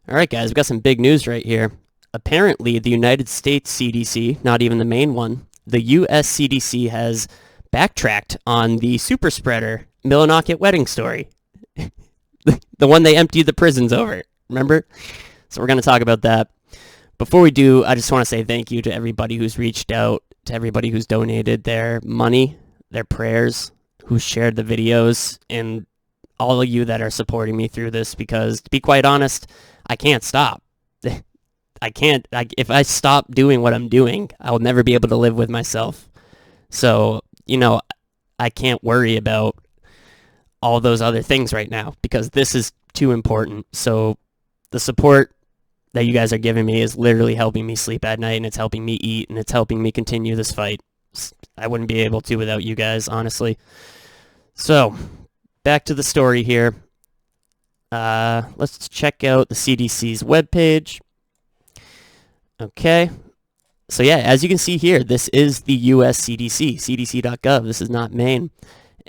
All right, guys, we've got some big news right here. Apparently, the United States CDC, not even the main one, the US-CDC has backtracked on the super spreader Millinocket wedding story. The one they emptied the prisons over. Remember? So we're going to talk about that. Before we do, I just want to say thank you to everybody who's reached out, to everybody who's donated their money, their prayers, who shared the videos, and all of you that are supporting me through this, because to be quite honest, I can't stop. If I stop doing what I'm doing, I'll never be able to live with myself. So, I can't worry about all those other things right now because this is too important. So the support that you guys are giving me is literally helping me sleep at night, and it's helping me eat, and it's helping me continue this fight. I wouldn't be able to without you guys, honestly. So, back to the story here. Let's check out the CDC's webpage. Okay. So yeah, as you can see here, this is the US-CDC, cdc.gov. This is not Maine.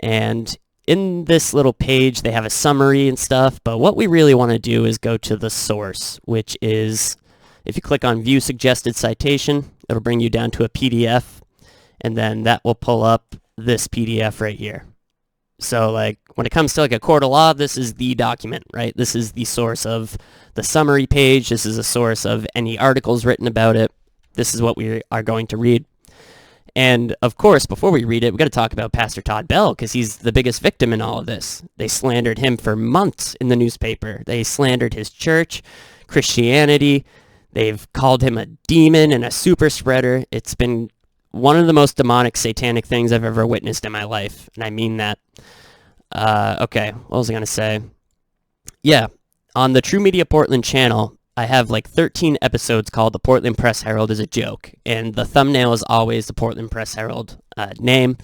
And in this little page, they have a summary and stuff, but what we really want to do is go to the source, which is, if you click on View Suggested Citation, it'll bring you down to a PDF, and then that will pull up this PDF right here. So, when it comes to, a court of law, this is the document, right? This is the source of the summary page. This is a source of any articles written about it. This is what we are going to read. And, of course, before we read it, we've got to talk about Pastor Todd Bell, because he's the biggest victim in all of this. They slandered him for months in the newspaper. They slandered his church, Christianity. They've called him a demon and a super spreader. It's been one of the most demonic, satanic things I've ever witnessed in my life, and I mean that. Okay, what was I going to say? Yeah, on the True Media Portland channel, I have 13 episodes called The Portland Press Herald is a Joke, and the thumbnail is always the Portland Press Herald name.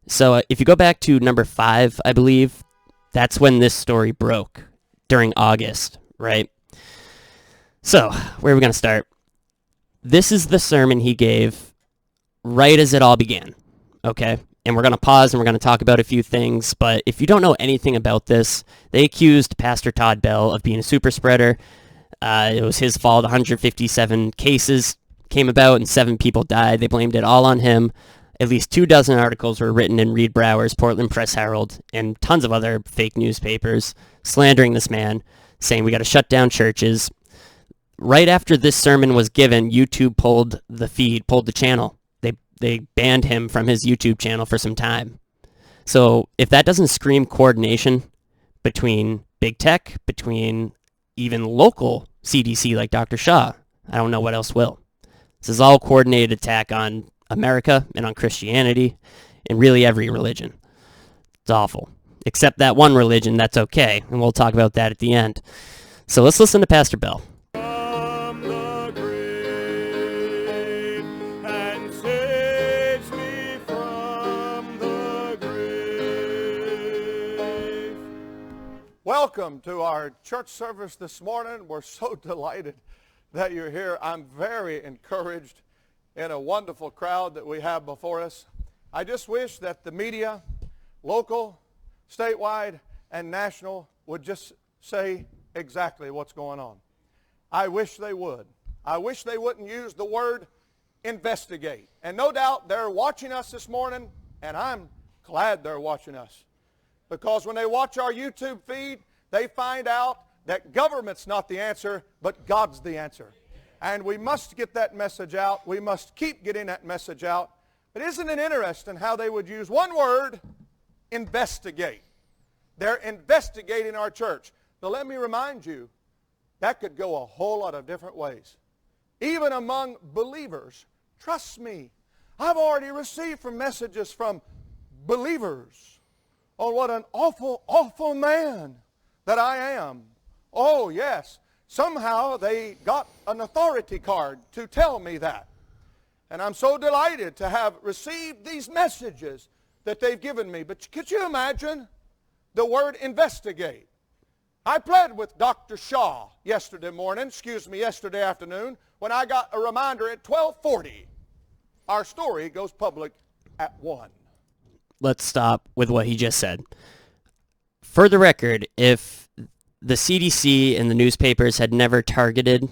So if you go back to number 5, I believe, that's when this story broke, during August, right? So, where are we going to start? This is the sermon he gave right as it all began, okay? And we're going to pause and we're going to talk about a few things, but if you don't know anything about this, they accused Pastor Todd Bell of being a super spreader. It was his fault. 157 cases came about and 7 people died. They blamed it all on him. At least 24 articles were written in Reed Brower's Portland Press Herald and tons of other fake newspapers slandering this man, saying we got to shut down churches. Right after this sermon was given, YouTube pulled the channel. They banned him from his YouTube channel for some time. So if that doesn't scream coordination between big tech, between even local CDC like Dr. Shaw, I don't know what else will. This is all coordinated attack on America and on Christianity and really every religion. It's awful. Except that one religion, that's okay. And we'll talk about that at the end. So let's listen to Pastor Bell. Welcome to our church service this morning. We're so delighted that you're here. I'm very encouraged in a wonderful crowd that we have before us. I just wish that the media, local, statewide, and national, would just say exactly what's going on. I wish they would. I wish they wouldn't use the word investigate. And no doubt they're watching us this morning, and I'm glad they're watching us. Because when they watch our YouTube feed, they find out that government's not the answer, but God's the answer. And we must get that message out. We must keep getting that message out. But isn't it interesting how they would use one word, investigate. They're investigating our church. But let me remind you, that could go a whole lot of different ways. Even among believers, trust me, I've already received messages from believers. Oh, what an awful, awful man that I am. Oh, yes. Somehow they got an authority card to tell me that. And I'm so delighted to have received these messages that they've given me. But could you imagine the word investigate? I pled with Dr. Shaw yesterday afternoon, when I got a reminder at 12:40. Our story goes public at 1. Let's stop with what he just said. For the record, if the CDC and the newspapers had never targeted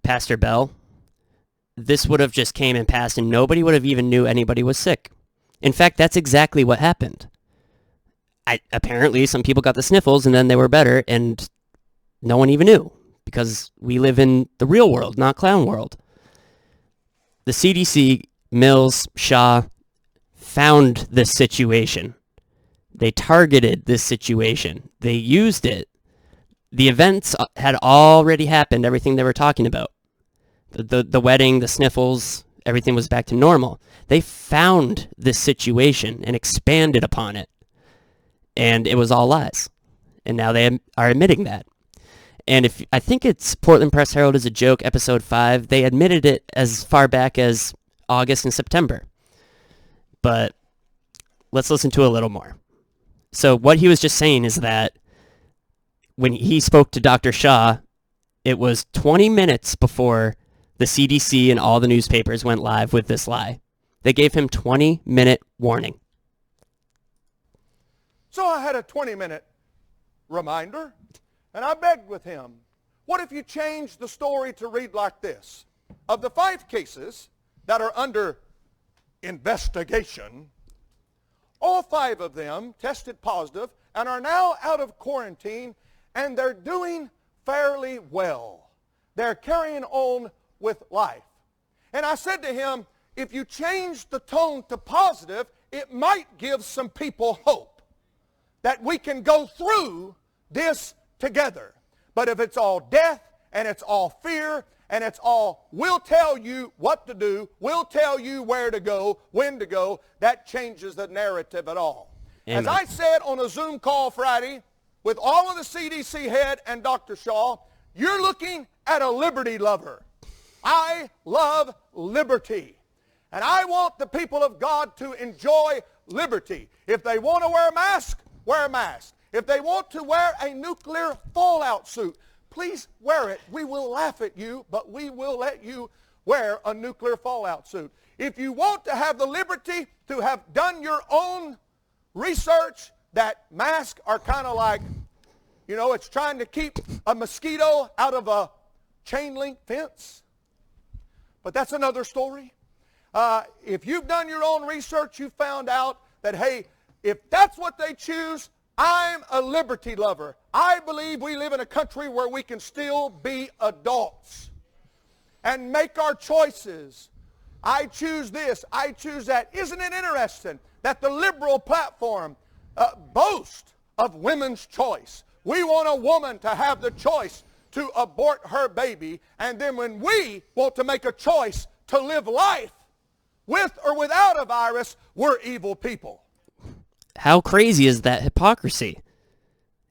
Pastor Bell, this would have just came and passed and nobody would have even knew anybody was sick. In fact, that's exactly what happened. Apparently, some people got the sniffles and then they were better and no one even knew because we live in the real world, not clown world. The CDC, Mills, Shaw found this situation. They targeted this situation. They used it. The events had already happened, everything they were talking about. The wedding, the sniffles, everything was back to normal. They found this situation and expanded upon it. And it was all lies. And now they are admitting that. And I think it's Portland Press Herald is a Joke, episode 5. They admitted it as far back as August and September. But let's listen to a little more. So what he was just saying is that when he spoke to Dr. Shaw, it was 20 minutes before the CDC and all the newspapers went live with this lie. They gave him 20-minute warning. So I had a 20-minute reminder, and I begged with him, what if you changed the story to read like this? Of the 5 cases that are under investigation, all 5 of them tested positive and are now out of quarantine, and they're doing fairly well. They're carrying on with life. And I said to him, if you change the tone to positive, it might give some people hope that we can go through this together. But if it's all death and it's all fear and it's all, we'll tell you what to do, we'll tell you where to go, when to go, that changes the narrative at all. Amen. As I said on a Zoom call Friday with all of the CDC head and Dr. Shaw, you're looking at a liberty lover. I love liberty. And I want the people of God to enjoy liberty. If they want to wear a mask, wear a mask. If they want to wear a nuclear fallout suit, please wear it. We will laugh at you, but we will let you wear a nuclear fallout suit. If you want to have the liberty to have done your own research, that masks are kind of like, you know, it's trying to keep a mosquito out of a chain link fence. But that's another story. If you've done your own research, you found out that, hey, if that's what they choose, I'm a liberty lover. I believe we live in a country where we can still be adults and make our choices. I choose this, I choose that. Isn't it interesting that the liberal platform boasts of women's choice? We want a woman to have the choice to abort her baby, and then when we want to make a choice to live life with or without a virus, we're evil people. How crazy is that hypocrisy?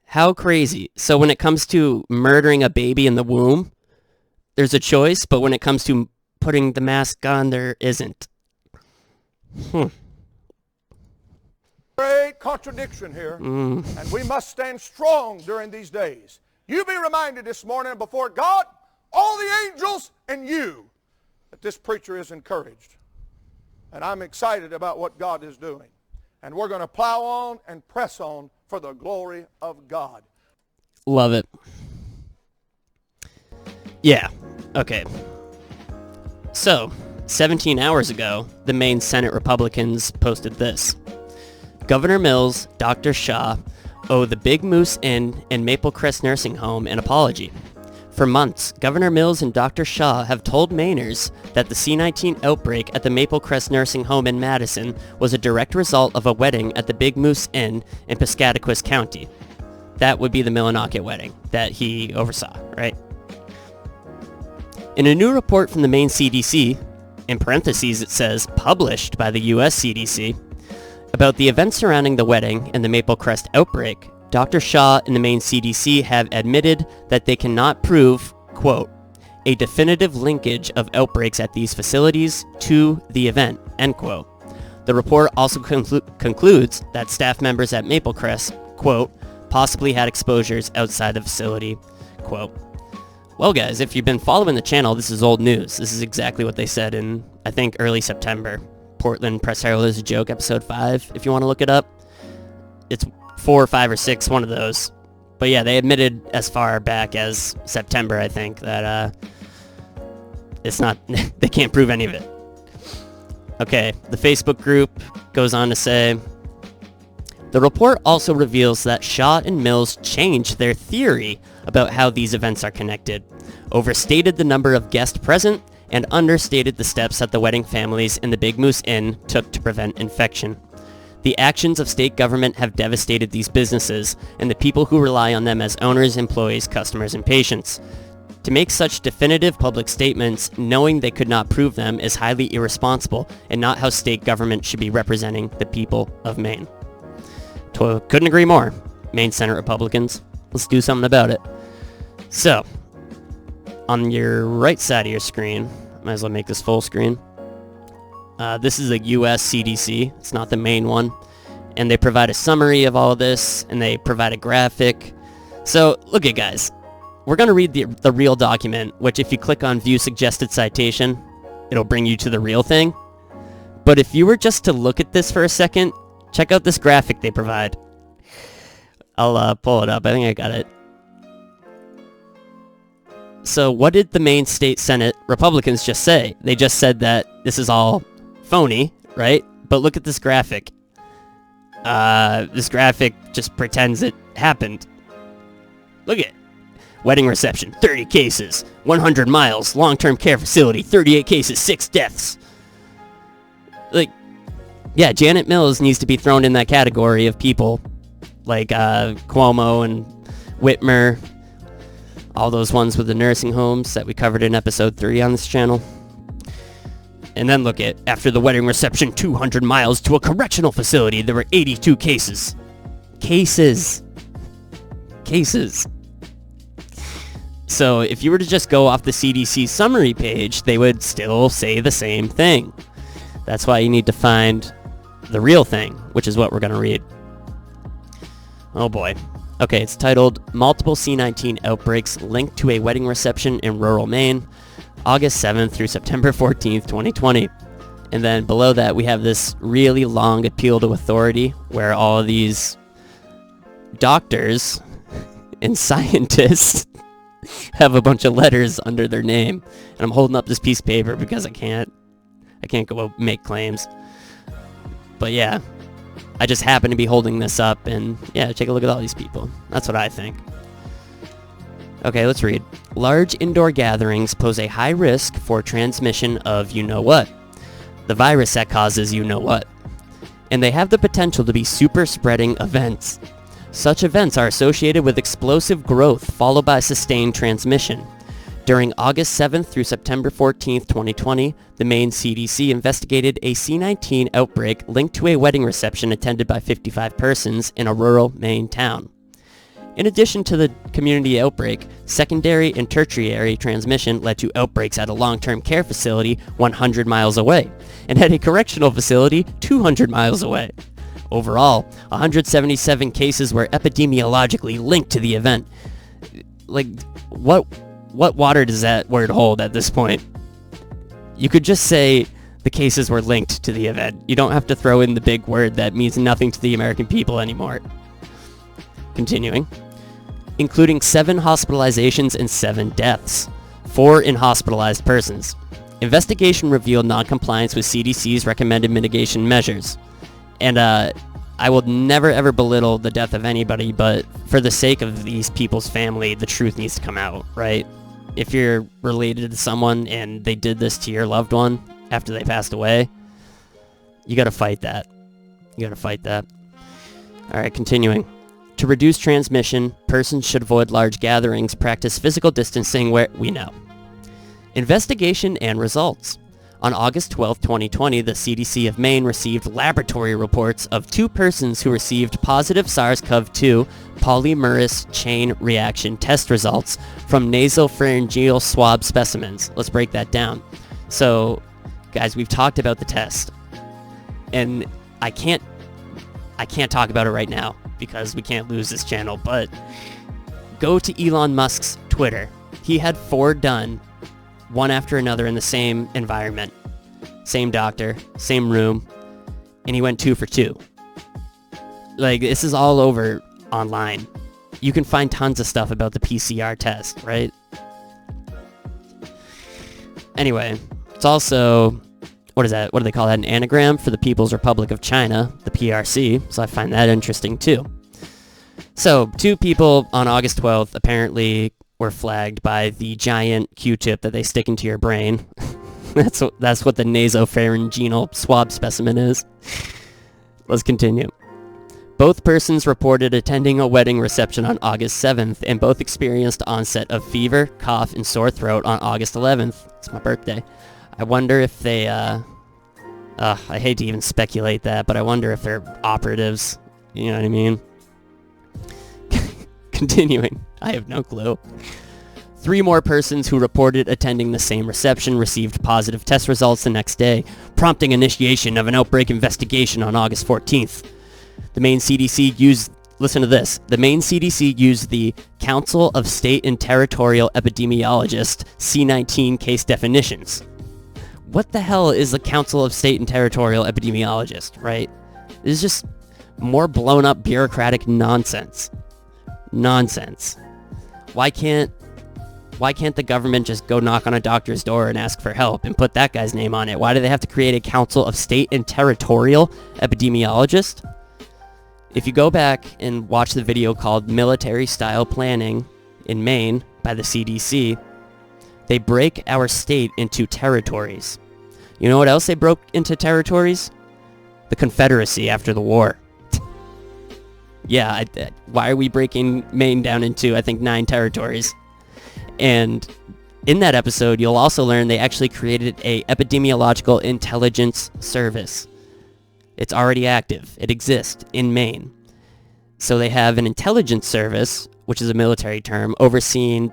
How crazy. So when it comes to murdering a baby in the womb, there's a choice, but when it comes to putting the mask on, there isn't. Great contradiction here, and we must stand strong during these days. You be reminded this morning before God, all the angels, and you, that this preacher is encouraged. And I'm excited about what God is doing. And we're going to plow on and press on for the glory of God. Love it. Yeah. Okay. So, 17 hours ago, the Maine Senate Republicans posted this. Governor Mills, Dr. Shaw, owe the Big Moose Inn and Maple Crest Nursing Home an apology. For months, Governor Mills and Dr. Shaw have told Mainers that the C-19 outbreak at the Maple Crest Nursing Home in Madison was a direct result of a wedding at the Big Moose Inn in Piscataquis County. That would be the Millinocket wedding that he oversaw, right? In a new report from the Maine CDC, in parentheses it says published by the US-CDC, about the events surrounding the wedding and the Maple Crest outbreak, Dr. Shaw and the Maine CDC have admitted that they cannot prove, quote, a definitive linkage of outbreaks at these facilities to the event, end quote. The report also concludes that staff members at Maple Crest, quote, possibly had exposures outside the facility, quote. Well, guys, if you've been following the channel, this is old news. This is exactly what they said in, I think, early September. Portland Press Herald is a Joke, episode 5, if you want to look it up. It's 4 or 5 or 6, one of those. But yeah, they admitted as far back as September, I think, that it's not, they can't prove any of it. Okay, the Facebook group goes on to say, the report also reveals that Shaw and Mills changed their theory about how these events are connected, overstated the number of guests present, and understated the steps that the wedding families in the Big Moose Inn took to prevent infection. The actions of state government have devastated these businesses and the people who rely on them as owners, employees, customers, and patients. To make such definitive public statements, knowing they could not prove them, is highly irresponsible and not how state government should be representing the people of Maine. Couldn't agree more. Maine Senate Republicans, let's do something about it. So, on your right side of your screen, might as well make this full screen. This is a US-CDC. It's not the main one. And they provide a summary of all of this, and they provide a graphic. So, look at guys. We're going to read the real document, which if you click on View Suggested Citation, it'll bring you to the real thing. But if you were just to look at this for a second, check out this graphic they provide. I'll pull it up. I think I got it. So what did the Maine State Senate Republicans just say? They just said that this is all phony, right? But look at this graphic. This graphic just pretends it happened. Look at it. Wedding reception, 30 cases. 100 miles, long-term care facility, 38 cases, 6 deaths. Like, yeah, Janet Mills needs to be thrown in that category of people like Cuomo and Whitmer, all those ones with the nursing homes that we covered in episode 3 on this channel. And then look at, after the wedding reception 200 miles to a correctional facility, there were 82 cases. Cases. So if you were to just go off the CDC summary page, they would still say the same thing. That's why you need to find the real thing, which is what we're going to read. Oh boy. Okay, it's titled Multiple C-19 Outbreaks Linked to a Wedding Reception in Rural Maine, August 7th through September 14th, 2020. And then below that, we have this really long appeal to authority where all of these doctors and scientists have a bunch of letters under their name. And I'm holding up this piece of paper because I can't go make claims. But yeah, I just happen to be holding this up, and yeah, take a look at all these people. That's what I think. Okay, let's read. Large indoor gatherings pose a high risk for transmission of you-know-what. The virus that causes you-know-what. And they have the potential to be super-spreading events. Such events are associated with explosive growth followed by sustained transmission. During August 7th through September 14th, 2020, the Maine CDC investigated a C-19 outbreak linked to a wedding reception attended by 55 persons in a rural Maine town. In addition to the community outbreak, secondary and tertiary transmission led to outbreaks at a long-term care facility 100 miles away and at a correctional facility 200 miles away. Overall, 177 cases were epidemiologically linked to the event. Like, what water does that word hold at this point? You could just say the cases were linked to the event. You don't have to throw in the big word that means nothing to the American people anymore. Continuing. Including 7 hospitalizations and 7 deaths. 4 in hospitalized persons. Investigation revealed non-compliance with CDC's recommended mitigation measures. And I will never ever belittle the death of anybody, but for the sake of these people's family, the truth needs to come out, right? If you're related to someone and they did this to your loved one after they passed away, you gotta fight that. Alright, continuing. To reduce transmission, persons should avoid large gatherings, practice physical distancing where we know. Investigation and results. On August 12, 2020, the CDC of Maine received laboratory reports of 2 persons who received positive SARS-CoV-2 polymerase chain reaction test results from nasopharyngeal swab specimens. Let's break that down. So, guys, we've talked about the test, and I can't talk about it right now because we can't lose this channel, but go to Elon Musk's Twitter. He had 4 done, one after another in the same environment, same doctor, same room, and he went 2 for 2. Like, this is all over online. you can find tons of stuff about the PCR test, right? Anyway, it's also, what is that? What do they call that? An anagram for the People's Republic of China, the PRC. So I find that interesting too. So 2 people on August 12th apparently were flagged by the giant Q-tip that they stick into your brain. That's what the nasopharyngeal swab specimen is. Let's continue. Both persons reported attending a wedding reception on August 7th, and both experienced onset of fever, cough, and sore throat on August 11th. It's my birthday. I wonder if they, I hate to even speculate that, but I wonder if they're operatives. You know what I mean? Continuing. I have no clue. 3 more persons who reported attending the same reception received positive test results the next day, prompting initiation of an outbreak investigation on August 14th. The Maine CDC used, listen to this, the Maine CDC used the Council of State and Territorial Epidemiologists C19 case definitions. What the hell is the Council of State and Territorial Epidemiologists, right? This is just more blown up bureaucratic nonsense. Nonsense. Why can't the government just go knock on a doctor's door and ask for help and put that guy's name on it? Why do they have to create a Council of State and Territorial Epidemiologists? If you go back and watch the video called Military Style Planning in Maine by the CDC, they break our state into territories. You know what else they broke into territories? The Confederacy after the war. Yeah, why are we breaking Maine down into, I think, 9 territories? And in that episode, you'll also learn they actually created a epidemiological intelligence service. It's already active. It exists in Maine. So they have an intelligence service, which is a military term, overseeing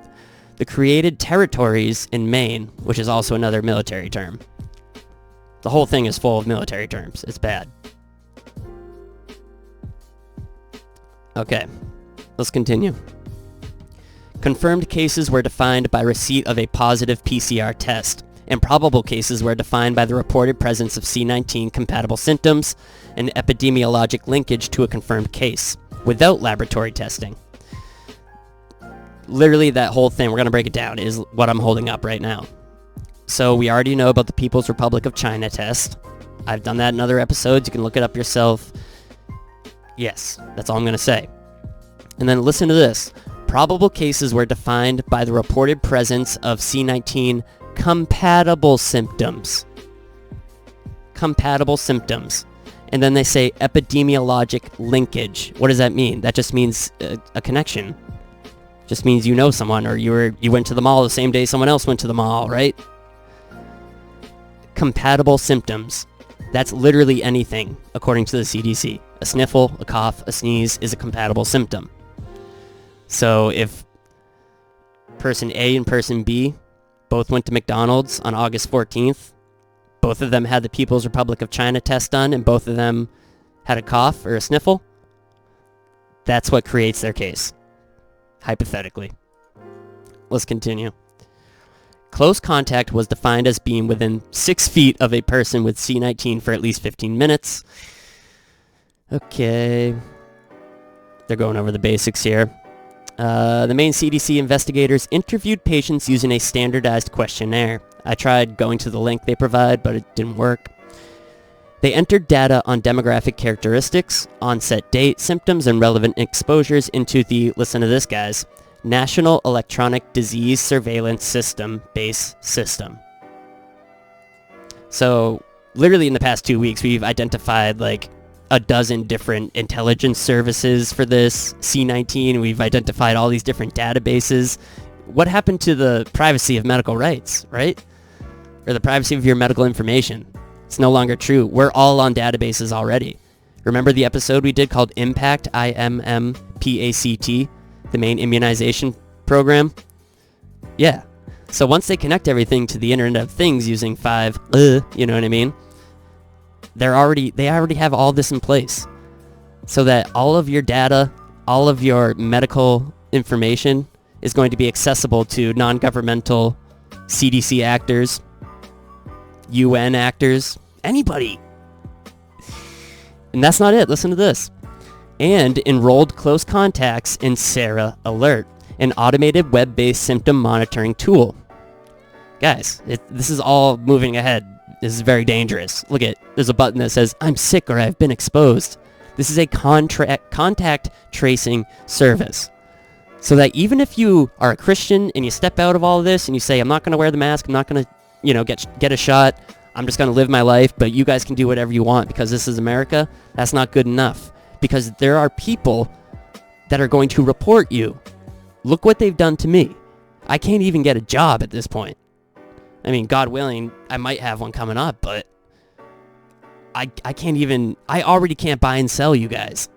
the created territories in Maine, which is also another military term. The whole thing is full of military terms. It's bad. Okay, let's continue. Confirmed cases were defined by receipt of a positive PCR test, and probable cases were defined by the reported presence of C19 compatible symptoms and epidemiologic linkage to a confirmed case, without laboratory testing. Literally that whole thing, we're going to break it down, is what I'm holding up right now. So we already know about the People's Republic of China test. I've done that in other episodes. You can look it up yourself. Yes, that's all I'm going to say. And then listen to this. Probable cases were defined by the reported presence of C19 compatible symptoms. Compatible symptoms. And then they say epidemiologic linkage. What does that mean? That just means a connection. Just means you know someone, or you went to the mall the same day someone else went to the mall, right? Compatible symptoms. That's literally anything, according to the CDC. A sniffle, a cough, a sneeze is a compatible symptom. So if person A and person B both went to McDonald's on August 14th, both of them had the People's Republic of China test done, and both of them had a cough or a sniffle, that's what creates their case, hypothetically. Let's continue. Close contact was defined as being within 6 feet of a person with C19 for at least 15 minutes. Okay. They're going over the basics here. The Maine CDC investigators interviewed patients using a standardized questionnaire. I tried going to the link they provide, but it didn't work. They entered data on demographic characteristics, onset date, symptoms, and relevant exposures into the, listen to this guys, National Electronic Disease Surveillance System base system. So literally in the past 2 weeks, we've identified like a dozen different intelligence services for this C19. We've identified all these different databases. What happened to the privacy of medical rights, right? Or the privacy of your medical information? It's no longer true. We're all on databases already. Remember the episode we did called Impact, IMMPACT, the Maine immunization program? Yeah. So once they connect everything to the Internet of Things using 5, you know what I mean? They already have all this in place so that all of your data, all of your medical information is going to be accessible to non-governmental CDC actors, UN actors, anybody. And that's not it. Listen to this. and enrolled close contacts in Sarah Alert, an automated web-based symptom monitoring tool. Guys, this is all moving ahead. This is very dangerous. Look at, there's a button that says, I'm sick or I've been exposed. This is a contact tracing service. So that even if you are a Christian and you step out of all of this and you say, I'm not going to wear the mask, I'm not going to, get a shot, I'm just going to live my life, but you guys can do whatever you want because this is America, that's not good enough. Because there are people that are going to report you. Look what they've done to me. I can't even get a job at this point. I mean, God willing, I might have one coming up, but I already can't buy and sell, you guys.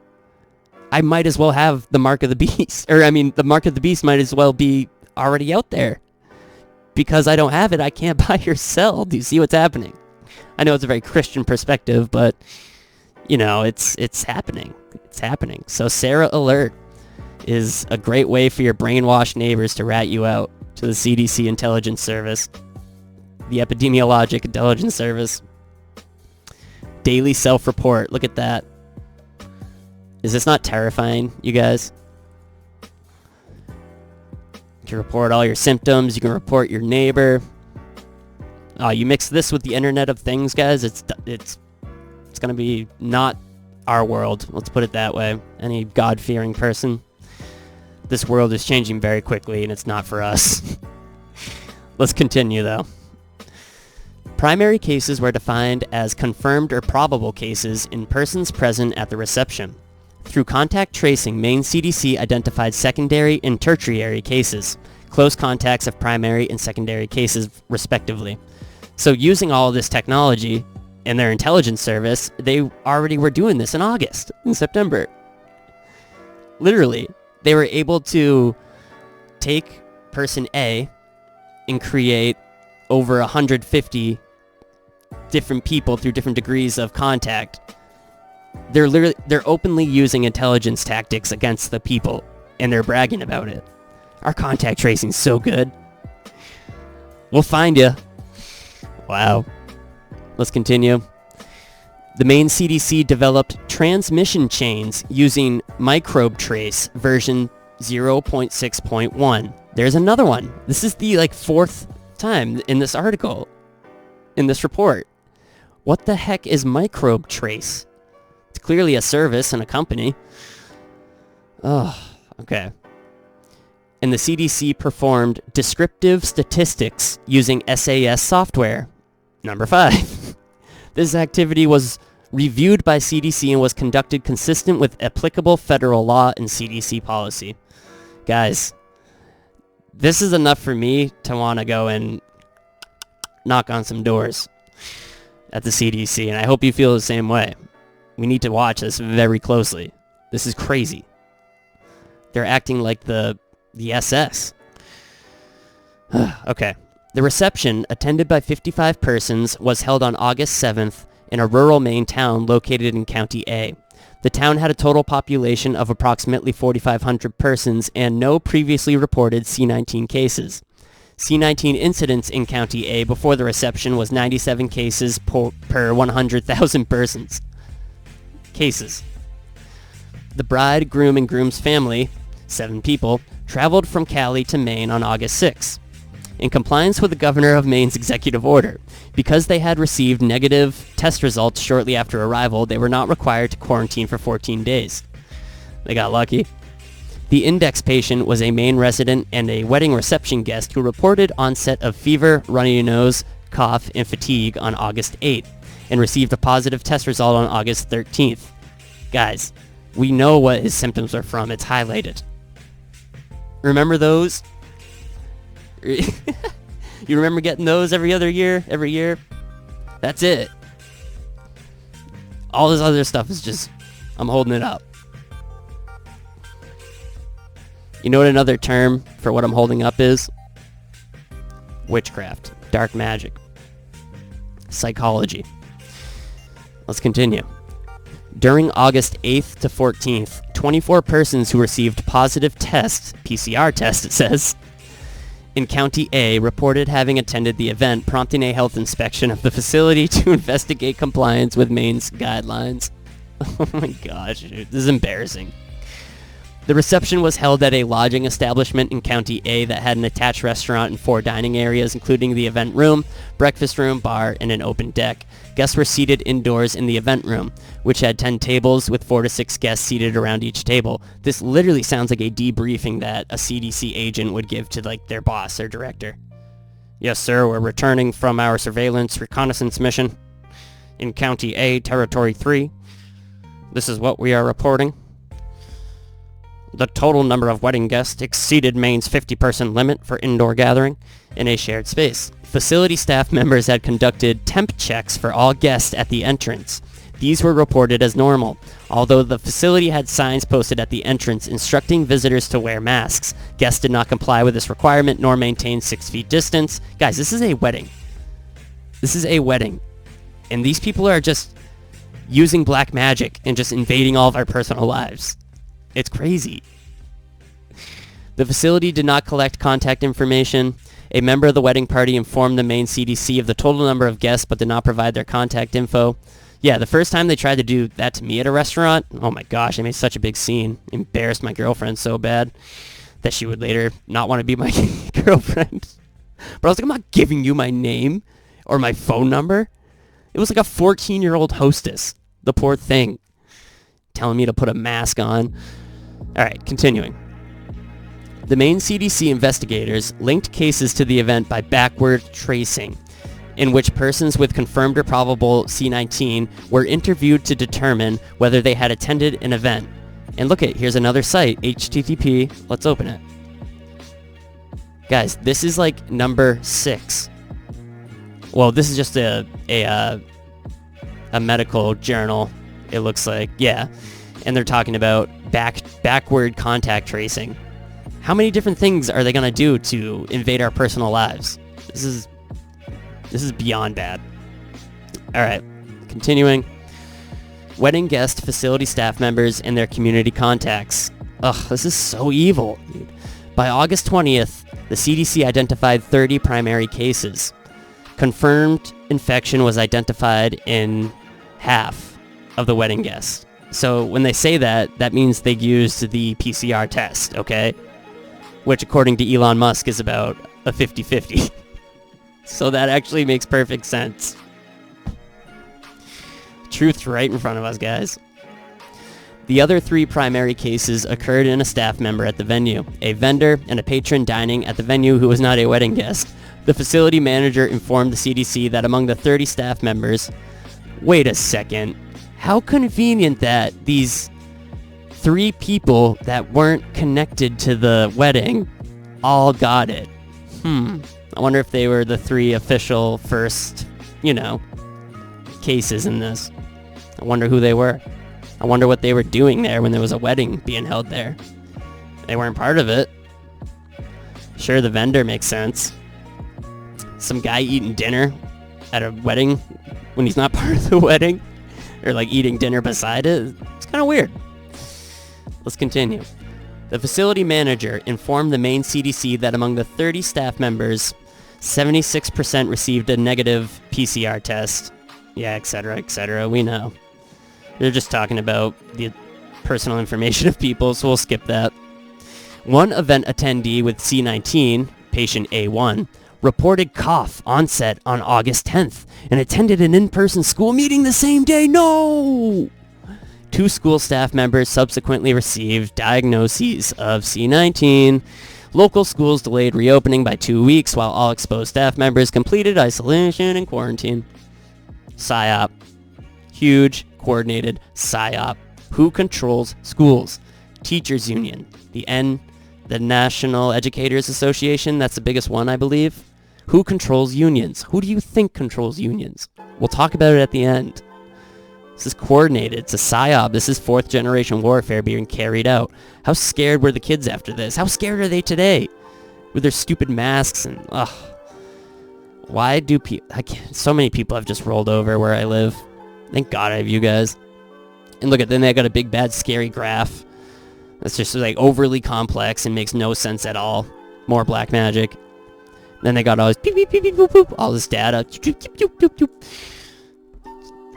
I might as well have the mark of the beast. The mark of the beast might as well be already out there. Because I don't have it, I can't buy or sell. Do you see what's happening? I know it's a very Christian perspective, but, it's happening. It's happening. So Sarah Alert is a great way for your brainwashed neighbors to rat you out to the CDC intelligence service. The epidemiologic intelligence service. Daily self-report. Look at that. Is this not terrifying, you guys? You can report all your symptoms. You can report your neighbor. Oh, you mix this with the Internet of Things, guys. It's going to be not our world. Let's put it that way. Any God-fearing person. This world is changing very quickly, and it's not for us. Let's continue, though. Primary cases were defined as confirmed or probable cases in persons present at the reception. Through contact tracing, Maine CDC identified secondary and tertiary cases, close contacts of primary and secondary cases, respectively. So using all of this technology in their intelligence service, they already were doing this in September. Literally, they were able to take person A and create over 150 different people through different degrees of contact. They're openly using intelligence tactics against the people, and they're bragging about it. Our contact tracing's so good. We'll find you. Wow. Let's continue. The Maine CDC developed transmission chains using microbe trace version 0.6.1. There's another one. This is the fourth time in this article, in this report. What the heck is microbe trace? It's clearly a service and a company. Oh, okay. And the CDC performed descriptive statistics using SAS software. Number 5. This activity was reviewed by CDC and was conducted consistent with applicable federal law and CDC policy. Guys, this is enough for me to want to go and knock on some doors at the CDC, and I hope you feel the same way. We need to watch this very closely. This is crazy. They're acting like the SS. Okay. The reception, attended by 55 persons, was held on August 7th in a rural Maine town located in County A. The town had a total population of approximately 4,500 persons and no previously reported C19 cases. C19 incidence in County A before the reception was 97 cases per 100,000 persons. Cases. The bride, groom, and groom's family, 7 people, traveled from Cali to Maine on August 6. In compliance with the governor of Maine's executive order, because they had received negative test results shortly after arrival, they were not required to quarantine for 14 days. They got lucky. The index patient was a Maine resident and a wedding reception guest who reported onset of fever, runny nose, cough, and fatigue on August 8th, and received a positive test result on August 13th. Guys, we know what his symptoms are from. It's highlighted. Remember those? You remember getting those every year? That's it. All this other stuff is just, I'm holding it up. You know what another term for what I'm holding up is? Witchcraft, dark magic, psychology. Let's continue. During August 8th to 14th, 24 persons who received positive tests, PCR tests it says, in County A reported having attended the event, prompting a health inspection of the facility to investigate compliance with Maine's guidelines. Oh my gosh, dude. This is embarrassing. The reception was held at a lodging establishment in County A that had an attached restaurant and 4 dining areas, including the event room, breakfast room, bar, and an open deck. Guests were seated indoors in the event room, which had 10 tables with 4 to 6 guests seated around each table. This literally sounds like a debriefing that a CDC agent would give to like their boss or director. Yes, sir, we're returning from our surveillance reconnaissance mission in County A, Territory 3. This is what we are reporting. The total number of wedding guests exceeded Maine's 50-person limit for indoor gathering in a shared space. Facility staff members had conducted temp checks for all guests at the entrance. These were reported as normal, although the facility had signs posted at the entrance instructing visitors to wear masks. Guests did not comply with this requirement nor maintain 6 feet distance. Guys, this is a wedding. This is a wedding. And these people are just using black magic and just invading all of our personal lives. It's crazy. The facility did not collect contact information. A member of the wedding party informed the Maine CDC of the total number of guests but did not provide their contact info. Yeah, the first time they tried to do that to me at a restaurant, oh my gosh, I made such a big scene. Embarrassed my girlfriend so bad that she would later not want to be my girlfriend. But I was like, I'm not giving you my name or my phone number. It was like a 14-year-old hostess. The poor thing. Telling me to put a mask on. Alright, continuing. The Maine CDC investigators linked cases to the event by backward tracing, in which persons with confirmed or probable C-19 were interviewed to determine whether they had attended an event. And look at, here's another site, HTTP. Let's open it. Guys, this is like number 6. Well, this is just a medical journal, it looks like. Yeah. And they're talking about backward contact tracing. How many different things are they going to do to invade our personal lives? This is beyond bad. All right, continuing. Wedding guest, facility staff members, and their community contacts. Ugh, this is so evil, dude. By August 20th, the CDC identified 30 primary cases. Confirmed infection was identified in half of the wedding guests. So when they say that, that means they used the PCR test, okay? Which, according to Elon Musk, is about a 50-50. So that actually makes perfect sense. Truth's right in front of us, guys. The other 3 primary cases occurred in a staff member at the venue, a vendor, and a patron dining at the venue who was not a wedding guest. The facility manager informed the CDC that among the 30 staff members... Wait a second. How convenient that these 3 people that weren't connected to the wedding all got it. I wonder if they were the 3 official first, cases in this. I wonder who they were. I wonder what they were doing there when there was a wedding being held there. They weren't part of it. Sure, the vendor makes sense. Some guy eating dinner at a wedding when he's not part of the wedding, or like eating dinner beside it. It's kind of weird. Let's continue. The facility manager informed the Maine CDC that among the 30 staff members, 76% received a negative PCR test. Yeah, etc. We know. They're just talking about the personal information of people, so we'll skip that. One event attendee with C-19, patient A1, reported cough onset on August 10th and attended an in-person school meeting the same day. No! 2 school staff members subsequently received diagnoses of C-19. Local schools delayed reopening by 2 weeks while all exposed staff members completed isolation and quarantine. PSYOP. Huge, coordinated PSYOP. Who controls schools? Teachers Union. The National Educators Association. That's the biggest one, I believe. Who controls unions? Who do you think controls unions? We'll talk about it at the end. This is coordinated. It's a PSYOP. This is 4th generation warfare being carried out. How scared were the kids after this? How scared are they today? With their stupid masks and... ugh. Why do people... so many people have just rolled over where I live. Thank God I have you guys. And look at then they got a big bad scary graph. That's just like overly complex and makes no sense at all. More black magic. Then they got all this beep, beep, beep, beep, boop, boop, all this data.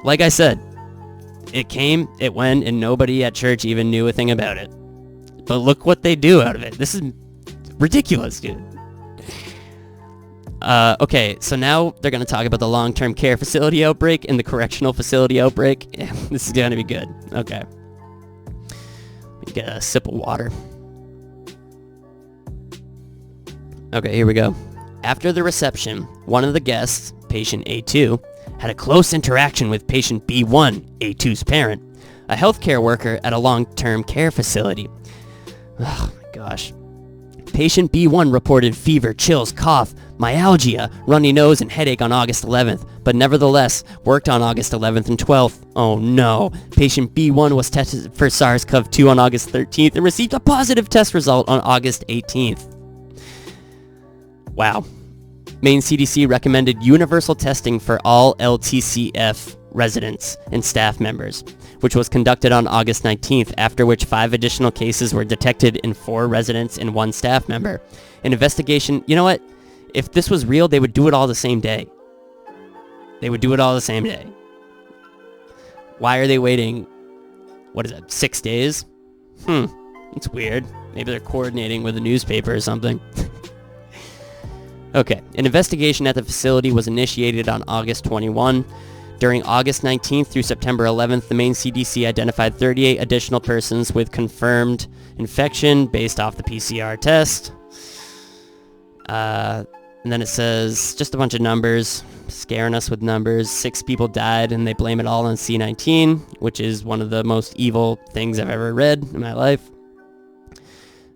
Like I said, It came, it went, and nobody at church even knew a thing about it. But look what they do out of it. This is ridiculous, dude. Okay, so now they're going to talk about the long-term care facility outbreak and the correctional facility outbreak. Yeah, this is going to be good. Okay. Let me get a sip of water. Okay, here we go. After the reception, one of the guests, patient A2, had a close interaction with patient B1, A2's parent, a healthcare worker at a long-term care facility. Oh my gosh. Patient B1 reported fever, chills, cough, myalgia, runny nose, and headache on August 11th, but nevertheless worked on August 11th and 12th. Oh no. Patient B1 was tested for SARS-CoV-2 on August 13th and received a positive test result on August 18th. Wow. Maine CDC recommended universal testing for all LTCF residents and staff members, which was conducted on August 19th, after which 5 additional cases were detected in 4 residents and 1 staff member. An investigation, you know what? If this was real, they would do it all the same day. They would do it all the same day. Why are they waiting, 6 days? It's weird. Maybe they're coordinating with a newspaper or something. Okay, an investigation at the facility was initiated on August 21. During August 19th through September 11th, the Maine CDC identified 38 additional persons with confirmed infection based off the PCR test. And then it says just a bunch of numbers, scaring us with numbers. 6 people died, and they blame it all on C-19, which is one of the most evil things I've ever read in my life.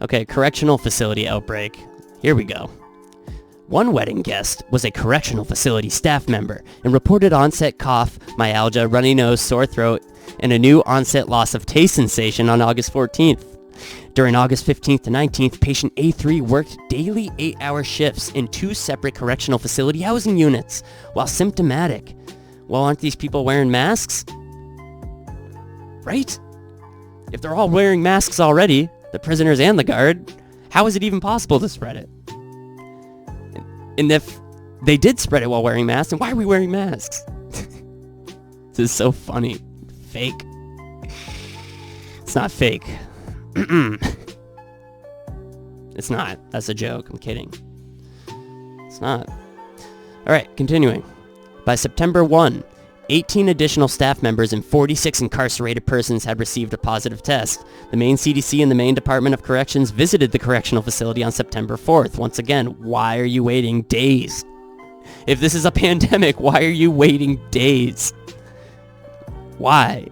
Okay, correctional facility outbreak. Here we go. One wedding guest was a correctional facility staff member and reported onset cough, myalgia, runny nose, sore throat, and a new onset loss of taste sensation on August 14th. During August 15th to 19th, patient A3 worked daily 8-hour shifts in 2 separate correctional facility housing units while symptomatic. Well, aren't these people wearing masks? Right? If they're all wearing masks already, the prisoners and the guard, how is it even possible to spread it? And if they did spread it while wearing masks, then why are we wearing masks? This is so funny. Fake. It's not fake. It's not. That's a joke. I'm kidding. It's not. Alright, continuing. By September 1, 18 additional staff members and 46 incarcerated persons had received a positive test. The Maine CDC and the Maine Department of Corrections visited the correctional facility on September 4th. Once again, why are you waiting days? If this is a pandemic, why are you waiting days? Why?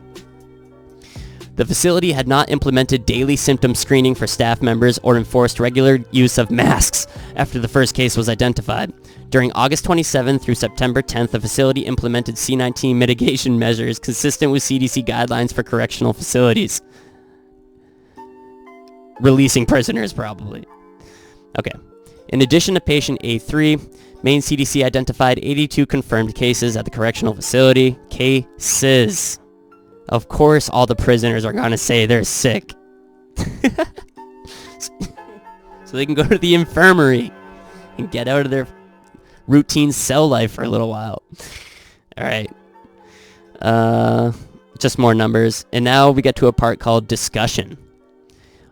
The facility had not implemented daily symptom screening for staff members or enforced regular use of masks after the first case was identified. During August 27th through September 10th, the facility implemented C-19 mitigation measures consistent with CDC guidelines for correctional facilities. Releasing prisoners, probably. Okay. In addition to patient A3, Maine CDC identified 82 confirmed cases at the correctional facility. Cases. Of course, all the prisoners are going to say they're sick. So they can go to the infirmary and get out of their routine cell life for a little while. Alright. Just more numbers. And now we get to a part called discussion.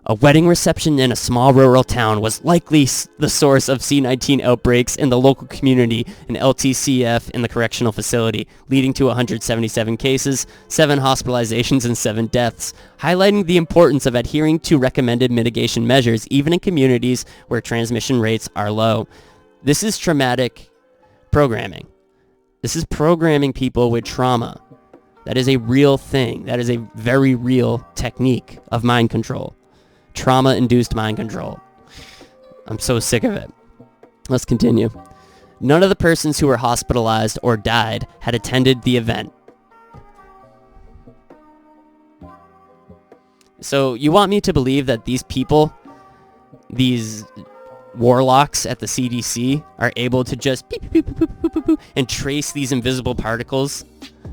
A wedding reception in a small rural town was likely the source of C-19 outbreaks in the local community and LTCF in the correctional facility, leading to 177 cases, 7 hospitalizations, and 7 deaths, highlighting the importance of adhering to recommended mitigation measures even in communities where transmission rates are low. This is traumatic programming. This is programming people with trauma. That is a real thing. That is a very real technique of mind control. Trauma-induced mind control. I'm so sick of it. Let's continue. None of the persons who were hospitalized or died had attended the event. So you want me to believe that these people, these warlocks at the CDC, are able to just beep, beep, beep, beep, beep, beep, beep, and trace these invisible particles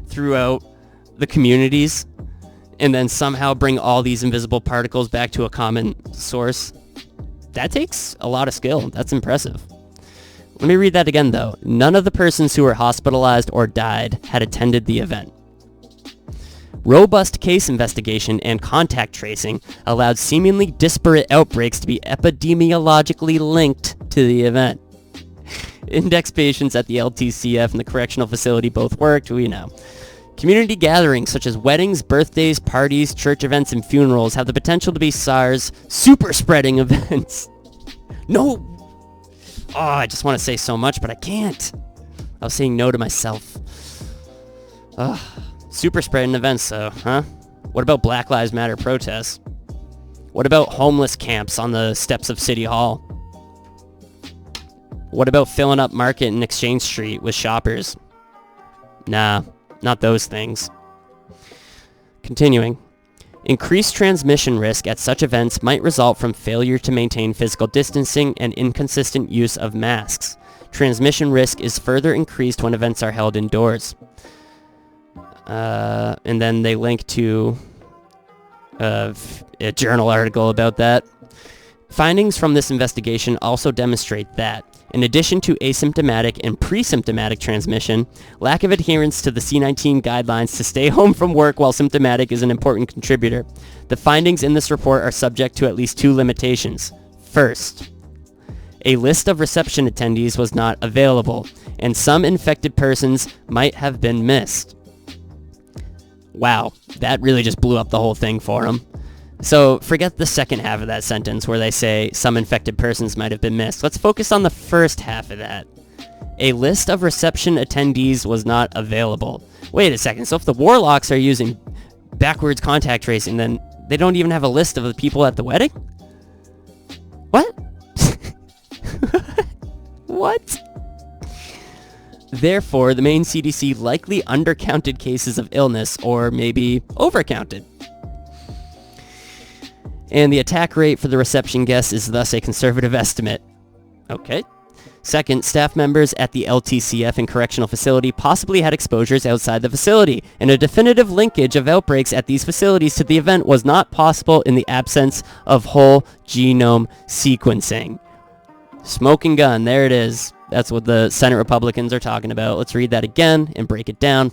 throughout the communities, and then somehow bring all these invisible particles back to a common source? That takes a lot of skill. That's impressive. Let me read that again, though. None of the persons who were hospitalized or died had attended the event. Robust case investigation and contact tracing allowed seemingly disparate outbreaks to be epidemiologically linked to the event. Index patients at the LTCF and the correctional facility both worked, we know. Community gatherings such as weddings, birthdays, parties, church events, and funerals have the potential to be SARS super spreading events. No! Oh, I just want to say so much, but I can't. I was saying no to myself. Ugh. Super spreading events, though, huh? What about Black Lives Matter protests? What about homeless camps on the steps of City Hall? What about filling up Market and Exchange Street with shoppers? Nah, not those things. Continuing. Increased transmission risk at such events might result from failure to maintain physical distancing and inconsistent use of masks. Transmission risk is further increased when events are held indoors. And then they link to a journal article about that. Findings from this investigation also demonstrate that, in addition to asymptomatic and pre-symptomatic transmission, lack of adherence to the C19 guidelines to stay home from work while symptomatic is an important contributor. The findings in this report are subject to at least two limitations. First, a list of reception attendees was not available, and some infected persons might have been missed. Wow, that really just blew up the whole thing for them. So forget the second half of that sentence where they say some infected persons might have been missed. Let's focus on the first half of that. A list of reception attendees was not available. Wait a second, so if the warlocks are using backwards contact tracing, then they don't even have a list of the people at the wedding? What? What? Therefore, the Maine CDC likely undercounted cases of illness, or maybe overcounted. And the attack rate for the reception guests is thus a conservative estimate. Okay. Second, staff members at the LTCF and correctional facility possibly had exposures outside the facility, and a definitive linkage of outbreaks at these facilities to the event was not possible in the absence of whole genome sequencing. Smoking gun, there it is. That's what the Senate Republicans are talking about. Let's read that again and break it down.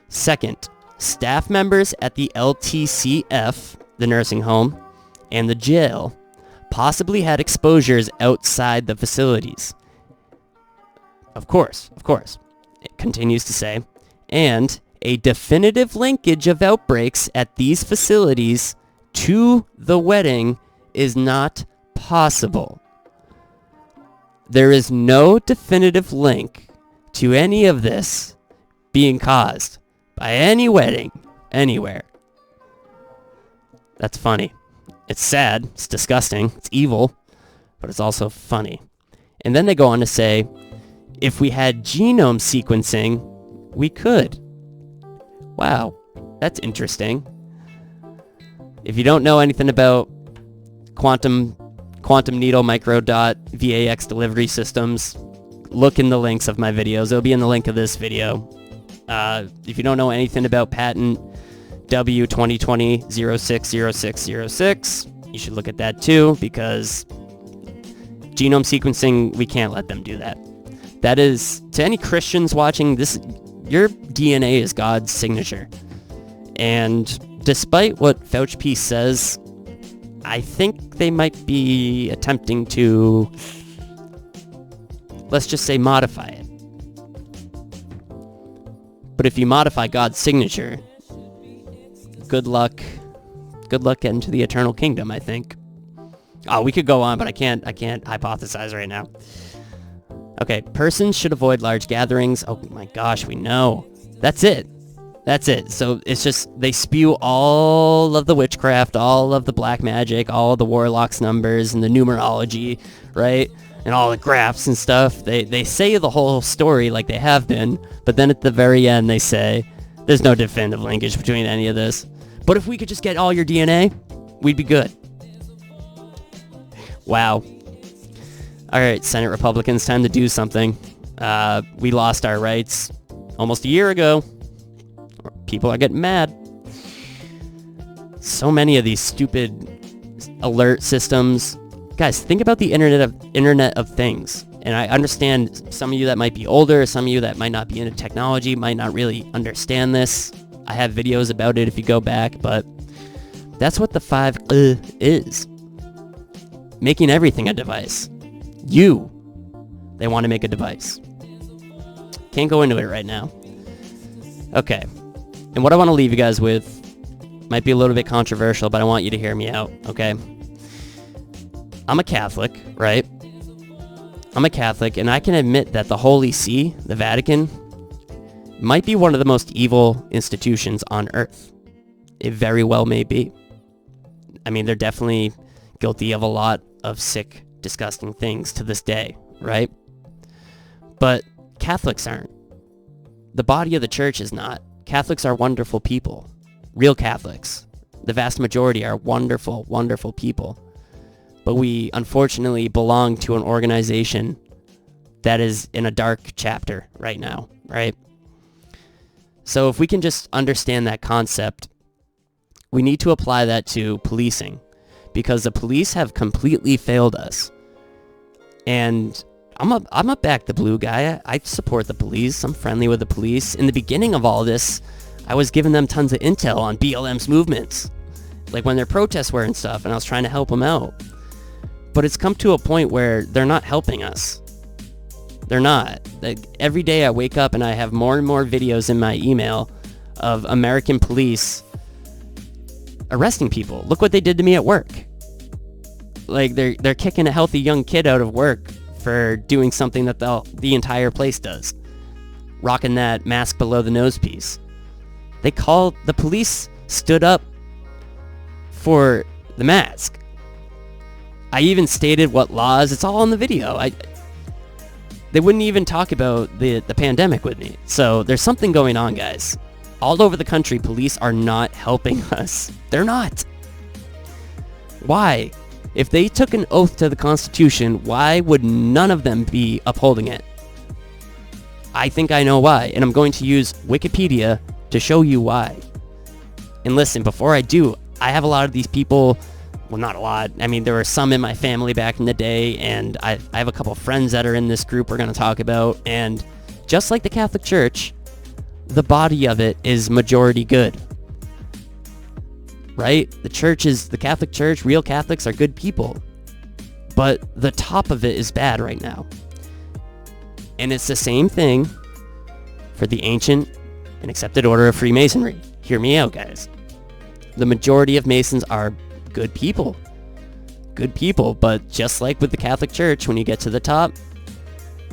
Second, staff members at the LTCF, the nursing home, and the jail possibly had exposures outside the facilities. Of course. It continues to say, and a definitive linkage of outbreaks at these facilities to the wedding is not possible. There is no definitive link to any of this being caused by any wedding anywhere. That's funny. It's sad, it's disgusting, it's evil, but it's also funny. And then they go on to say, if we had genome sequencing, we could. Wow, that's interesting. If you don't know anything about quantum needle microdot VAX delivery systems, look in the links of my videos. It'll be in the link of this video. If you don't know anything about patent W2020-060606, you should look at that too, because genome sequencing, we can't let them do that. That is, to any Christians watching this, your DNA is God's signature. And despite what Fauci says, I think they might be attempting to, let's just say, modify it. But if you modify God's signature, good luck getting to the eternal kingdom, I think. Oh, we could go on, but I can't hypothesize right now. Okay, persons should avoid large gatherings. Oh my gosh, we know. That's it. So it's just, they spew all of the witchcraft, all of the black magic, all of the warlocks numbers and the numerology, right? And all the graphs and stuff. They say the whole story like they have been, but then at the very end they say, there's no definitive linkage between any of this. But if we could just get all your DNA, we'd be good. Wow. Alright, Senate Republicans, time to do something. We lost our rights almost a year ago. People are getting mad. So many of these stupid alert systems. Guys, think about the Internet of Things. And I understand some of you that might be older, some of you that might not be into technology, might not really understand this. I have videos about it if you go back, but that's what the 5 is. Making everything a device. They want to make a device. Can't go into it right now. Okay. And what I want to leave you guys with might be a little bit controversial, but I want you to hear me out, okay? I'm a Catholic, right? I'm a Catholic, and I can admit that the Holy See, the Vatican, might be one of the most evil institutions on earth. It very well may be. I mean, they're definitely guilty of a lot of sick, disgusting things to this day, right? But Catholics aren't. The body of the church is not. Catholics are wonderful people. Real Catholics. The vast majority are wonderful, wonderful people. But we unfortunately belong to an organization that is in a dark chapter right now, right? So if we can just understand that concept, we need to apply that to policing, because the police have completely failed us. And I'm a back the blue guy. I support the police. I'm friendly with the police. In the beginning of all this, I was giving them tons of intel on BLM's movements, like when their protests were and stuff, and I was trying to help them out. But it's come to a point where they're not helping us. They're not. Like, every day I wake up and I have more and more videos in my email of American police arresting people. Look what they did to me at work. Like, they're kicking a healthy young kid out of work for doing something that the entire place does. Rocking that mask below the nose piece. The police stood up for the mask. I even stated what laws, it's all in the video. They wouldn't even talk about the pandemic with me. So there's something going on, guys. All over the country, police are not helping us. They're not. Why? If they took an oath to the Constitution, why would none of them be upholding it? I think I know why, and I'm going to use Wikipedia to show you why. And listen, before I do, I have a lot of these people. Well, not a lot. I mean, there were some in my family back in the day, and I have a couple friends that are in this group we're going to talk about, and just like the Catholic Church, the body of it is majority good. Right? The Catholic Church, real Catholics are good people. But the top of it is bad right now. And it's the same thing for the ancient and accepted order of Freemasonry. Hear me out, guys. The majority of Masons are good people. Good people, but just like with the Catholic Church, when you get to the top,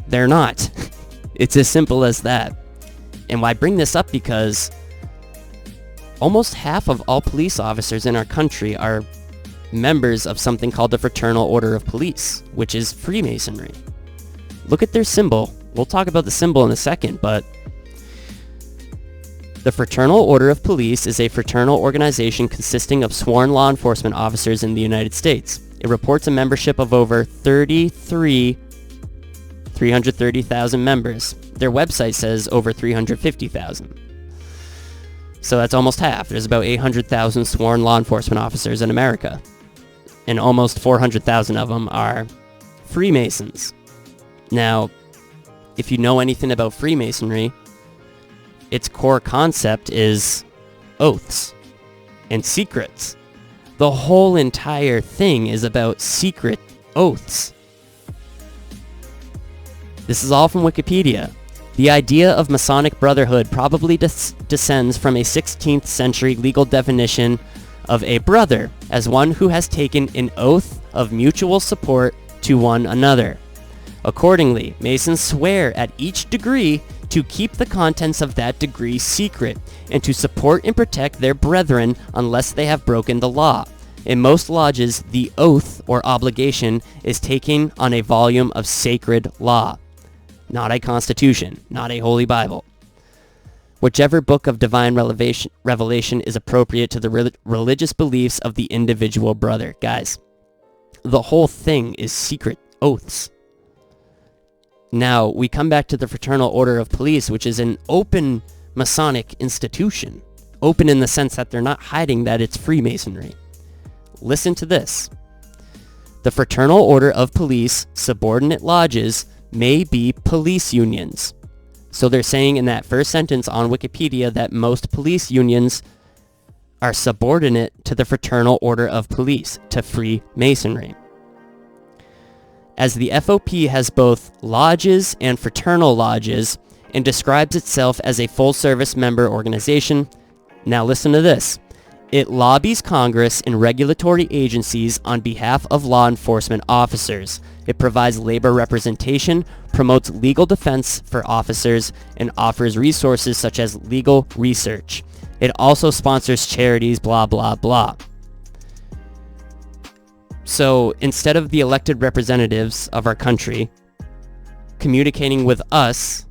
they're not. It's as simple as that. And why I bring this up, because almost half of all police officers in our country are members of something called the Fraternal Order of Police, which is Freemasonry. Look at their symbol. We'll talk about the symbol in a second, but the Fraternal Order of Police is a fraternal organization consisting of sworn law enforcement officers in the United States. It reports a membership of over 330,000 members. Their website says over 350,000. So that's almost half. There's about 800,000 sworn law enforcement officers in America. And almost 400,000 of them are Freemasons. Now, if you know anything about Freemasonry, its core concept is oaths and secrets. The whole entire thing is about secret oaths. This is all from Wikipedia. The idea of Masonic brotherhood probably descends from a 16th century legal definition of a brother as one who has taken an oath of mutual support to one another. Accordingly, Masons swear at each degree to keep the contents of that degree secret and to support and protect their brethren unless they have broken the law. In most lodges, the oath or obligation is taken on a volume of sacred law, not a constitution, not a holy Bible. Whichever book of divine revelation is appropriate to the religious beliefs of the individual brother. Guys, the whole thing is secret oaths. Now, we come back to the Fraternal Order of Police, which is an open Masonic institution. Open in the sense that they're not hiding that it's Freemasonry. Listen to this. The Fraternal Order of Police subordinate lodges may be police unions. So they're saying in that first sentence on Wikipedia that most police unions are subordinate to the Fraternal Order of Police, to Freemasonry. As the FOP has both lodges and fraternal lodges and describes itself as a full-service member organization, now listen to this. It lobbies Congress and regulatory agencies on behalf of law enforcement officers. It provides labor representation, promotes legal defense for officers, and offers resources such as legal research. It also sponsors charities, blah, blah, blah. So instead of the elected representatives of our country communicating with us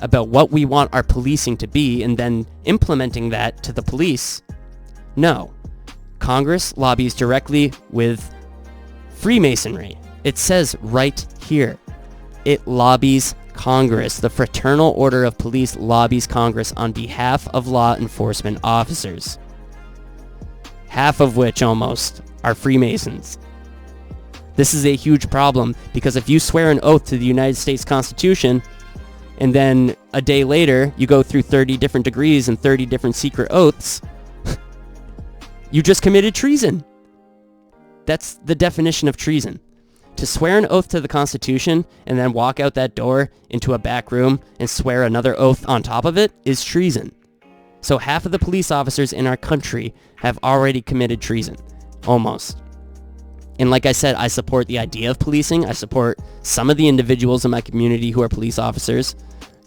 about what we want our policing to be and then implementing that to the police, no. Congress lobbies directly with Freemasonry. It says right here. It lobbies Congress. The Fraternal Order of Police lobbies Congress on behalf of law enforcement officers. Half of which almost are Freemasons. This is a huge problem because if you swear an oath to the United States Constitution and then a day later you go through 30 different degrees and 30 different secret oaths, you just committed treason. That's the definition of treason. To swear an oath to the Constitution and then walk out that door into a back room and swear another oath on top of it is treason. So half of the police officers in our country have already committed treason. Almost. And like I said, I support the idea of policing. I support some of the individuals in my community who are police officers.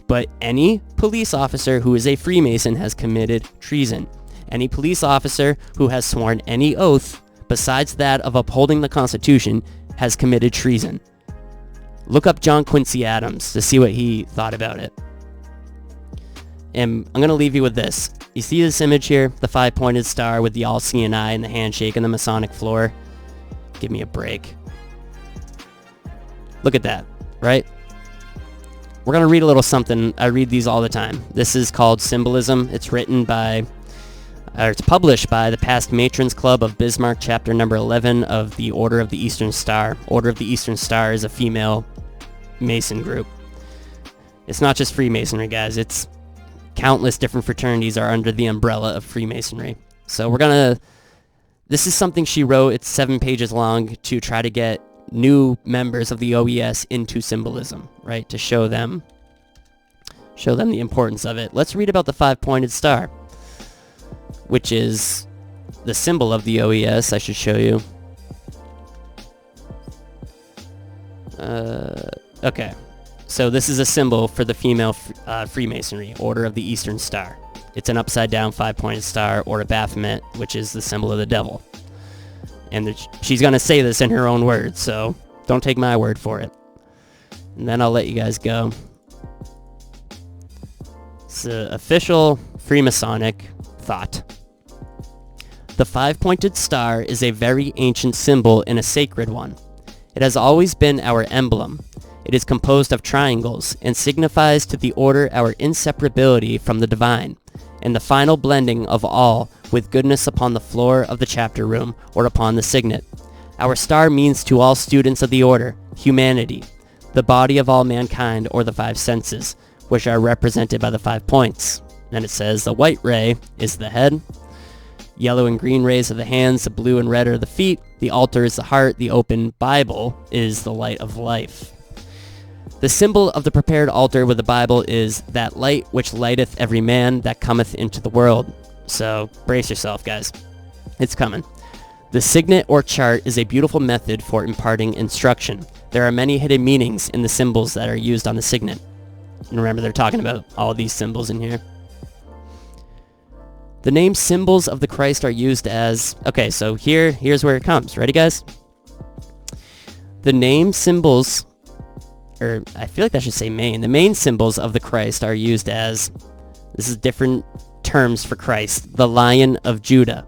But any police officer who is a Freemason has committed treason. Any police officer who has sworn any oath besides that of upholding the Constitution has committed treason. Look up John Quincy Adams to see what he thought about it. And I'm going to leave you with this. You see this image here? The 5-pointed star with the all-seeing eye and the handshake and the Masonic floor? Give me a break. Look at that, right? We're going to read a little something. I read these all the time. This is called Symbolism. It's published by the Past Matrons Club of Bismarck, chapter number 11 of the Order of the Eastern Star. Order of the Eastern Star is a female Mason group. It's not just Freemasonry, guys. It's countless different fraternities are under the umbrella of Freemasonry. So this is something she wrote. It's 7 pages long to try to get new members of the OES into symbolism, right? To show them the importance of it. Let's read about the 5-pointed star, which is the symbol of the OES. I should show you. Okay. So this is a symbol for the female Freemasonry, Order of the Eastern Star. It's an upside-down 5-pointed star, or a Baphomet, which is the symbol of the devil. And she's going to say this in her own words, so don't take my word for it. And then I'll let you guys go. It's an official Freemasonic thought. The 5-pointed star is a very ancient symbol and a sacred one. It has always been our emblem. It is composed of triangles and signifies to the order our inseparability from the divine, and the final blending of all with goodness upon the floor of the chapter room or upon the signet. Our star means to all students of the order, humanity, the body of all mankind, or the 5 senses, which are represented by the 5 points. Then it says the white ray is the head, yellow and green rays are the hands, the blue and red are the feet, the altar is the heart, the open Bible is the light of life. The symbol of the prepared altar with the Bible is that light which lighteth every man that cometh into the world. So brace yourself, guys. It's coming. The signet or chart is a beautiful method for imparting instruction. There are many hidden meanings in the symbols that are used on the signet. And remember, they're talking about all these symbols in here. The name symbols of the Christ are used as... Okay, so here's where it comes. Ready, guys? The name symbols... Or I feel like that should say Maine. The main symbols of the Christ are used as... This is different terms for Christ. The Lion of Judah.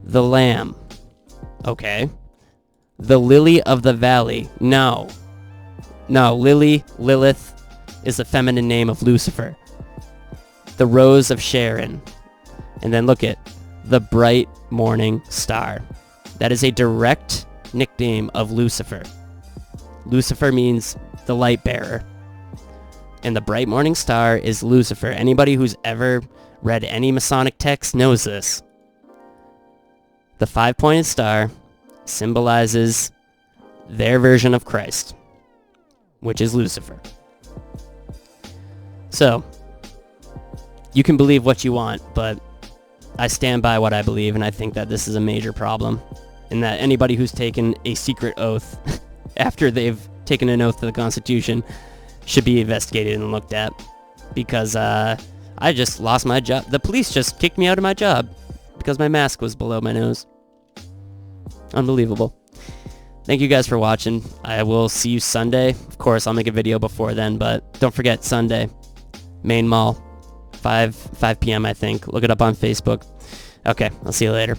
The Lamb. Okay. The Lily of the Valley. No. Lilith is the feminine name of Lucifer. The Rose of Sharon. And then look at the Bright Morning Star. That is a direct nickname of Lucifer. Lucifer means the light bearer. And the bright morning star is Lucifer. Anybody who's ever read any Masonic text knows this. The 5-pointed star symbolizes their version of Christ, which is Lucifer. So, you can believe what you want, but I stand by what I believe, and I think that this is a major problem, and that anybody who's taken a secret oath after they've taken an oath to the Constitution should be investigated and looked at, because I just lost my job. The police just kicked me out of my job because my mask was below my nose. Unbelievable. Thank you guys for watching. I will see you Sunday. Of course, I'll make a video before then, but don't forget Sunday, Maine Mall, 5 p.m. I think. Look it up on Facebook. Okay, I'll see you later.